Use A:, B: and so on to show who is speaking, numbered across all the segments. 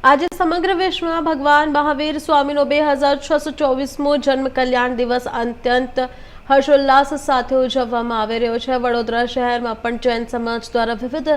A: આજે સમગ્ર વિશ્વમાં ભગવાન મહાવીર સ્વામીનો 2624મો જન્મ કલ્યાણ દિવસ અત્યંત હર્ષોલ્લાસ સાથે ઉજવવામાં આવી રહ્યો છે। વડોદરા શહેરમાં પણ જૈન સમાજ દ્વારા વિવિધ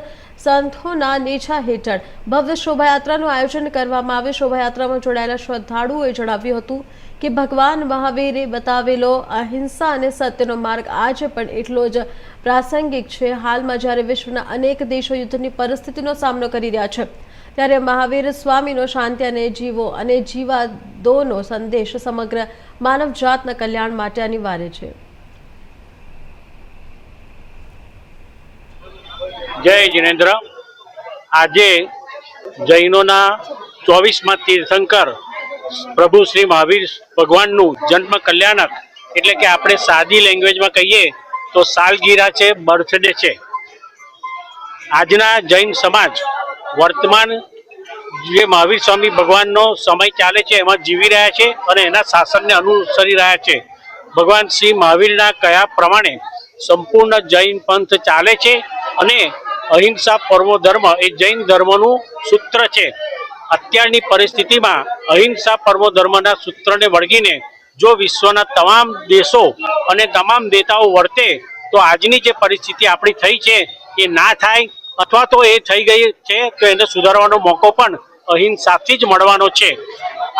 A: સંતોના નેજા હેઠળ ભવ્ય શોભાયાત્રાનું આયોજન કરવામાં આવ્યું। શોભાયાત્રામાં જોડાયેલા શ્રદ્ધાળુઓએ જણાવ્યું હતું કે ભગવાન મહાવીરે બતાવેલો અહિંસા અને સત્યનો માર્ગ આજે પણ એટલો જ પ્રાસંગિક છે। હાલમાં જ્યારે વિશ્વના અનેક દેશો યુદ્ધની પરિસ્થિતિનો સામનો કરી રહ્યા છે, ત્યારે મહાવીર સ્વામીનો શાંતિ અને જીવો અને જીવાદોનો સંદેશ સમગ્ર માનવજાતના કલ્યાણ માટે અનિવાર્ય છે।
B: જય જિનેન્દ્ર। આજે જૈનોના 24મા તીર્થંકર પ્રભુ શ્રી મહાવીર ભગવાનનું જન્મ કલ્યાણક એટલે કે આપણે સાદી લેંગ્વેજમાં કહીએ તો સાલગીરા છે, બર્થડે છે। આજના જૈન સમાજ વર્તમાન જે મહાવીર સ્વામી ભગવાનનો સમય ચાલે છે એમાં જીવી રહ્યા છે અને એના શાસનને અનુસરી રહ્યા છે। ભગવાન શ્રી મહાવીરના કયા પ્રમાણે સંપૂર્ણ જૈન પંથ ચાલે છે અને અહિંસા પરમો ધર્મ એ જૈન ધર્મનું સૂત્ર છે। અત્યારની પરિસ્થિતિમાં અહિંસા પરમો ધર્મના સૂત્રને વળગીને જો વિશ્વના તમામ દેશો અને તમામ નેતાઓ વર્તે તો આજની જે પરિસ્થિતિ આપણી થઈ છે એ ના થાય, અથવા તો એ થઈ ગઈ છે તો એને સુધારવાનો મોકો પણ અહિંસાથી જ મળવાનો છે।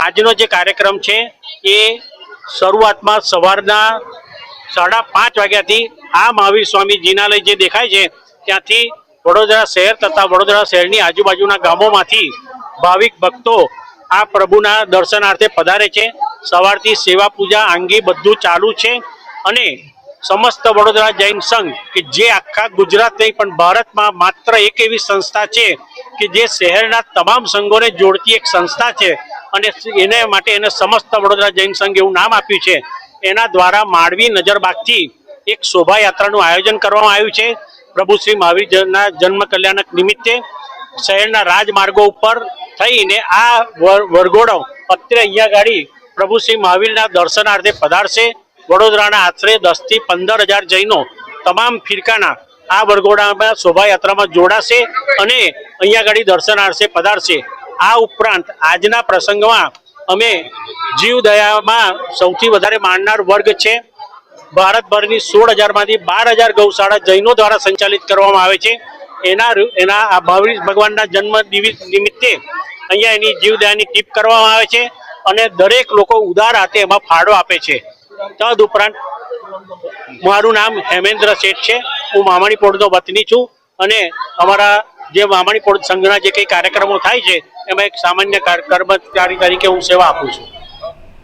B: આજનો જે કાર્યક્રમ છે એ શરૂઆતમાં સવારના 5:30 વાગ્યાથી આ મહાવીર સ્વામી જિનાલય જે દેખાય છે ત્યાંથી વડોદરા શહેર તથા વડોદરા શહેરની આજુબાજુના ગામોમાંથી ભાવિક ભક્તો આ પ્રભુના દર્શનાર્થે પધારે છે। સવારથી સેવા પૂજા આંગી બધું ચાલુ છે અને સમસ્ત વડોદરા જૈન સંઘ કે જે આખા ગુજરાત નહીં પણ ભારતમાં માત્ર એક એવી સંસ્થા છે કે જે શહેરના તમામ સંઘોને જોડતી એક સંસ્થા છે અને એને માટે એને સમસ્ત વડોદરા જૈન સંઘ એવું નામ આપ્યું છે। એના દ્વારા માળવી નજરબાગથી એક શોભાયાત્રાનું આયોજન કરવામાં આવ્યું છે। પ્રભુ શ્રી મહાવીરના જન્મ કલ્યાણક નિમિત્તે શહેરના રાજમાર્ગો ઉપર થઈને આ વરઘોડો અત્રે અહીંયા ગાડી પ્રભુ શ્રી મહાવીરના દર્શનાર્થે પધારશે। વડોદરાના આશરે 10 થી 15,000 જૈનો તમામ ફિરકાના આ વરઘોડામાં શોભાયાત્રામાં જોડાશે અને અહીંયા ગાડી દર્શનાર્થે પધારશે। આ ઉપરાંત આજના પ્રસંગમાં અમે જીવદયામાં સૌથી વધારે માનનાર વર્ગ છે। ભારતભરની 16,000માંથી 12,000 ગૌશાળા જૈનો દ્વારા સંચાલિત કરવામાં આવે છે। એના આ મહાવીર ભગવાનના જન્મ દિવસ નિમિત્તે અહીંયા એની જીવદયાની ટીપ કરવામાં આવે છે અને દરેક લોકો ઉદાર હાથે એમાં ફાળો આપે છે। તદ ઉપરાંત મારું નામ હેમેન્દ્ર શેઠ છે। હું મામણીપોળનો વતની છું અને અમારા જે મામણીપોળ સંઘના જે કંઈ કાર્યક્રમો થાય છે એમાં એક સામાન્ય કર્મચારી તરીકે હું સેવા આપું છું।